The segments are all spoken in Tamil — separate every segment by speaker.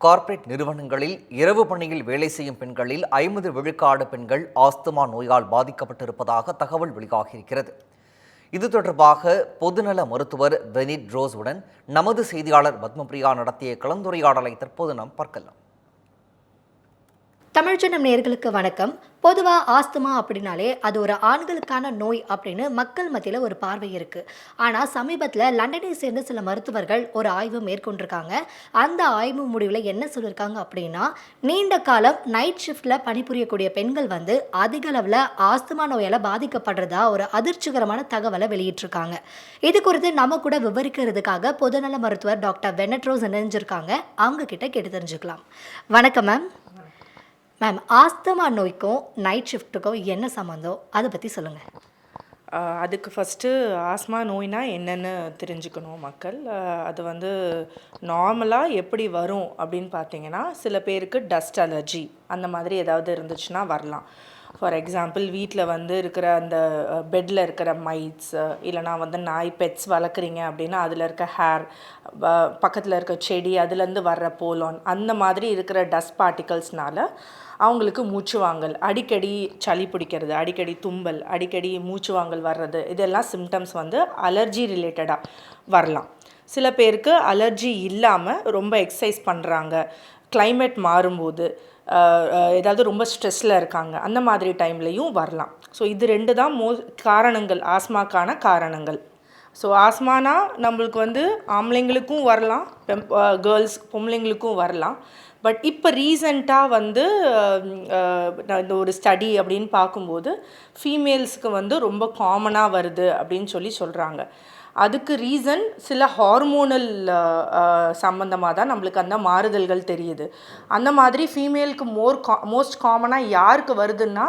Speaker 1: கார்ப்பரேட் நிறுவனங்களில் இரவு பணியில் வேலை செய்யும் பெண்களில் 50 விழுக்காடு பெண்கள் ஆஸ்துமா நோயால் பாதிக்கப்பட்டிருப்பதாக தகவல் வெளியாகியிருக்கிறது. இது தொடர்பாக பொதுநல மருத்துவர் பெனிட் ரோஸுடன் நமது செய்தியாளர் பத்மபிரியா நடத்திய கலந்துரையாடலை தற்போது நாம் பார்க்கலாம்.
Speaker 2: தமிழ்ச்சனம் நேயர்களுக்கு வணக்கம். பொதுவாக ஆஸ்துமா அப்படின்னாலே அது ஒரு ஆண்களுக்கான நோய் அப்படின்னு மக்கள் மத்தியில் ஒரு பார்வை இருக்குது. ஆனால் சமீபத்தில் லண்டனை சேர்ந்த சில மருத்துவர்கள் ஒரு ஆய்வு மேற்கொண்டிருக்காங்க. அந்த ஆய்வு முடிவில் என்ன சொல்லியிருக்காங்க அப்படின்னா, நீண்ட காலம் நைட் ஷிஃப்டில் பணிபுரியக்கூடிய பெண்கள் அதிக அளவில் ஆஸ்துமா நோயால் பாதிக்கப்படுறதா ஒரு அதிர்ச்சிகரமான தகவலை வெளியிட்டிருக்காங்க. இது குறித்து நம்ம கூட விவரிக்கிறதுக்காக பொதுநல மருத்துவர் டாக்டர் பெனட் ரோஸ் இணைஞ்சிருக்காங்க. அவங்க கிட்ட கேட்டு தெரிஞ்சுக்கலாம். வணக்கம் மேம். மேம், ஆஸ்துமா நோய்க்கும் நைட் ஷிஃப்ட்டுக்கும் என்ன சம்மந்தம், அதை பற்றி சொல்லுங்கள்.
Speaker 3: அதுக்கு ஃபஸ்ட்டு ஆஸ்மா நோய்னா என்னென்னு தெரிஞ்சுக்கணும் மக்கள். அது நார்மலாக எப்படி வரும் அப்படின்னு பார்த்தீங்கன்னா, சில பேருக்கு டஸ்ட் அலர்ஜி அந்த மாதிரி ஏதாவது இருந்துச்சுன்னா வரலாம். ஃபார் எக்ஸாம்பிள், வீட்டில் இருக்கிற அந்த பெட்டில் இருக்கிற மைட்ஸ், இல்லைனா நாய் பெட்ஸ் வளர்க்குறீங்க அப்படின்னா அதில் இருக்க ஹேர், பக்கத்தில் இருக்க செடி, அதுலேருந்து வர்ற போலான், அந்த மாதிரி இருக்கிற டஸ்ட் பார்ட்டிகல்ஸ்னால அவங்களுக்கு மூச்சு வாங்கல், அடிக்கடி சளி பிடிக்கிறது, அடிக்கடி தும்பல், அடிக்கடி மூச்சு வாங்கல் வர்றது, இதெல்லாம் சிம்டம்ஸ் அலர்ஜி ரிலேட்டடாக வரலாம். சில பேருக்கு அலர்ஜி இல்லாமல் ரொம்ப எக்ஸசைஸ் பண்ணுறாங்க, கிளைமேட் மாறும்போது ஏதாவது ரொம்ப ஸ்ட்ரெஸ்ஸில் இருக்காங்க, அந்த மாதிரி டைம்லையும் வரலாம். ஸோ இது 2 தான் காரணங்கள், ஆஸ்மாக்கான காரணங்கள். ஸோ ஆஸ்மானா நம்மளுக்கு ஆம்பளைங்களுக்கும் வரலாம், கேர்ள்ஸ் பொம்பளைங்களுக்கும் வரலாம். பட் இப்போ ரீசண்டாக இந்த ஒரு ஸ்டடி அப்படின்னு பார்க்கும்போது ஃபீமேல்ஸுக்கு ரொம்ப காமனாக வருது அப்படின்னு சொல்கிறாங்க. அதுக்கு ரீசன் சில ஹார்மோனல் சம்மந்தமாக தான் நம்மளுக்கு அந்த மாறுதல்கள் தெரியுது. அந்த மாதிரி ஃபீமேலுக்கு மோஸ்ட் காமனாக யாருக்கு வருதுன்னா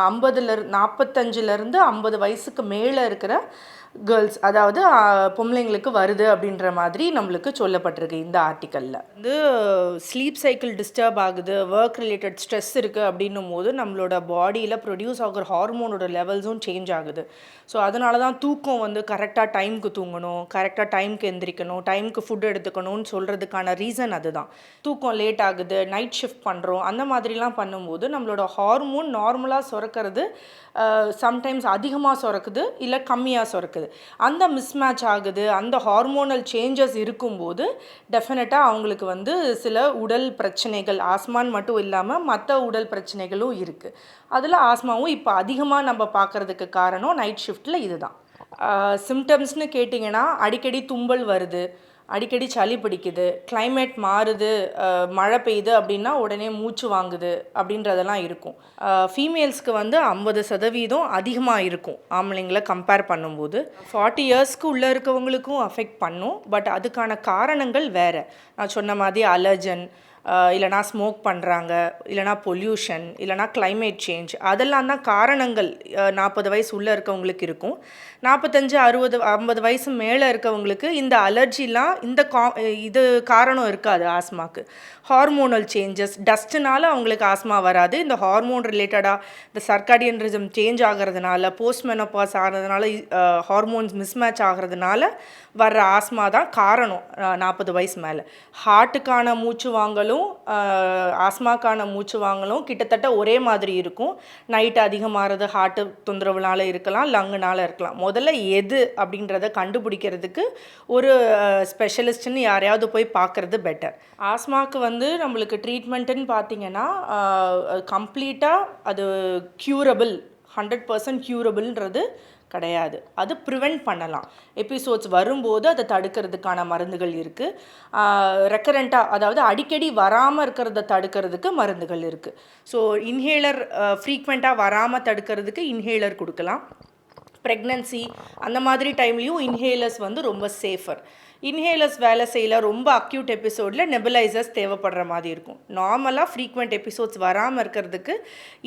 Speaker 3: 45லேருந்து 50 வயசுக்கு மேலே இருக்கிற கேர்ள்ஸ், அதாவது பொம்பளைங்களுக்கு வருது அப்படின்ற மாதிரி நம்மளுக்கு சொல்லப்பட்டிருக்கு இந்த ஆர்டிக்கலில். ஸ்லீப் சைக்கிள் டிஸ்டர்ப் ஆகுது, ஒர்க் ரிலேட்டட் ஸ்ட்ரெஸ் இருக்குது அப்படின்னும் போது நம்மளோட பாடியில் ப்ரொடியூஸ் ஆகிற ஹார்மோனோட லெவல்ஸும் சேஞ்ச் ஆகுது. ஸோ அதனால தான் தூக்கம் கரெக்டாக டைமுக்கு தூங்கணும், கரெக்டாக டைமுக்கு எந்திரிக்கணும், டைமுக்கு ஃபுட் எடுத்துக்கணும்னு சொல்கிறதுக்கான ரீசன் அதுதான். தூக்கம் லேட் ஆகுது, நைட் ஷிஃப்ட் பண்ணுறோம், அந்த மாதிரிலாம் பண்ணும்போது நம்மளோட ஹார்மோன் நார்மலாக சுரக்கிறது சம்டைம்ஸ் அதிகமாக சுரக்குது, இல்லை கம்மியாக சுரக்குது. அந்த மிஸ்மேட்ச் ஆகுது, அந்த ஹார்மோனல் சேஞ்சஸ் இருக்கும்போது டெஃபினட்டாக அவங்களுக்கு சில உடல் பிரச்சனைகள், ஆஸ்மான்னு மட்டும் இல்லாமல் மற்ற உடல் பிரச்சனைகளும் இருக்குது. அதில் ஆஸ்மாவும் இப்போ அதிகமாக நம்ம பார்க்குறதுக்கு காரணம் நைட் ஷிஃப்ட்டில் இதுதான். சிம்டம்ஸ்னு கேட்டிங்கன்னா, அடிக்கடி தும்பல் வருது, அடிக்கடி சளி பிடிக்குது, கிளைமேட் மாறுது, மழை பெய்யுது அப்படின்னா உடனே மூச்சு வாங்குது அப்படின்றதெல்லாம் இருக்கும். ஃபீமேல்ஸ்க்கு 50% அதிகமாக இருக்கும் ஆம்பளைங்களை கம்பேர் பண்ணும்போது. 40 இயர்ஸ்க்கு உள்ளே இருக்கவங்களுக்கும் அஃபெக்ட் பண்ணும். பட் அதுக்கான காரணங்கள் வேறு. நான் சொன்ன மாதிரி அலர்ஜன், இல்லைனா ஸ்மோக் பண்ணுறாங்க, இல்லைனா பொல்யூஷன், இல்லைனா கிளைமேட் சேஞ்ச், அதெல்லாம் தான் காரணங்கள் 40 வயசு உள்ளே இருக்கவங்களுக்கு இருக்கும். 45, 60, 50 வயசு மேலே இருக்கவங்களுக்கு இந்த அலர்ஜிலாம் இது காரணம் இருக்காது ஆஸ்மாக்கு. ஹார்மோனல் சேஞ்சஸ், டஸ்ட்டுனால அவங்களுக்கு ஆஸ்மா வராது. இந்த ஹார்மோன் ரிலேட்டடாக இந்த சர்க்காடியன் ரிதம் சேஞ்ச் ஆகிறதுனால, போஸ்ட் மெனோபாஸ் ஆகிறதுனால, ஹார்மோன்ஸ் மிஸ்மேட்ச் ஆகிறதுனால வர்ற ஆஸ்மா தான் காரணம் 40 வயசு மேலே. ஹார்ட்டுக்கான மூச்சு வாங்கலும் ஆஸ்மாக்கான மூச்சு வாங்கலும் கிட்டத்தட்ட ஒரே மாதிரி இருக்கும். நைட்டு அதிகமாகிறது ஹார்ட்டு தொந்தரவுனால இருக்கலாம், லங்குனால இருக்கலாம். முதல்ல எது அப்படின்றத கண்டுபிடிக்கிறதுக்கு ஒரு ஸ்பெஷலிஸ்ட்னு யாரையாவது போய் பார்க்குறது பெட்டர். ஆஸ்மாவுக்கு நம்மளுக்கு ட்ரீட்மெண்ட்டுன்னு பார்த்தீங்கன்னா கம்ப்ளீட்டாக அது க்யூரபிள், 100% க்யூரபிள்ன்றது கிடையாது. அது ப்ரிவெண்ட் பண்ணலாம். எபிசோட்ஸ் வரும்போது அதை தடுக்கிறதுக்கான மருந்துகள் இருக்குது. ரெக்கரண்ட்டாக, அதாவது அடிக்கடி வராமல் இருக்கிறத தடுக்கிறதுக்கு மருந்துகள் இருக்குது. ஸோ இன்ஹேலர் ஃப்ரீக்வெண்ட்டாக வராமல் தடுக்கிறதுக்கு இன்ஹேலர் கொடுக்கலாம். ப்ரெக்னன்சி அந்த மாதிரி டைம்லேயும் இன்ஹேலர்ஸ் ரொம்ப சேஃபர். இன்ஹேலர்ஸ் வேலை செய்யல, ரொம்ப அக்யூட் எபிசோடில் நெபுலைசர்ஸ் தேவைப்படுற மாதிரி இருக்கும். நார்மலாக ஃப்ரீக்வெண்ட் எபிசோட்ஸ் வராமல் இருக்கிறதுக்கு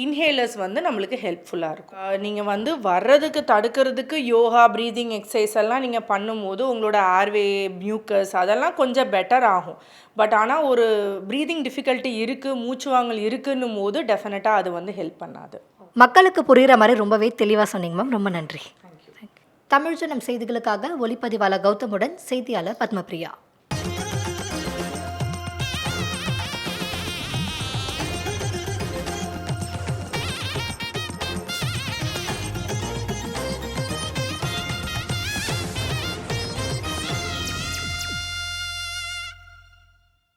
Speaker 3: இன்ஹேலர்ஸ் நம்மளுக்கு ஹெல்ப்ஃபுல்லாக இருக்கும். நீங்கள் வர்றதுக்கு தடுக்கிறதுக்கு யோகா, ப்ரீதிங் எக்ஸசைஸ் எல்லாம் நீங்கள் பண்ணும்போது உங்களோட ஏர்வே, மியூக்கஸ் அதெல்லாம் கொஞ்சம் பெட்டர் ஆகும். பட் ஆனால் ஒரு ப்ரீதிங் டிஃபிகல்ட்டி இருக்குது, மூச்சு வாங்கல் இருக்குன்னும் போது டெஃபினட்டாக அது ஹெல்ப் பண்ணாது.
Speaker 2: மக்களுக்கு புரிகிற மாதிரி ரொம்பவே தெளிவாக சொன்னீங்க மேம். ரொம்ப நன்றி. தமிழ்ச்சனம் செய்திகளுக்காக ஒளிப்பதிவாளர் கௌதமுடன் செய்தியாளர் பத்மபிரியா.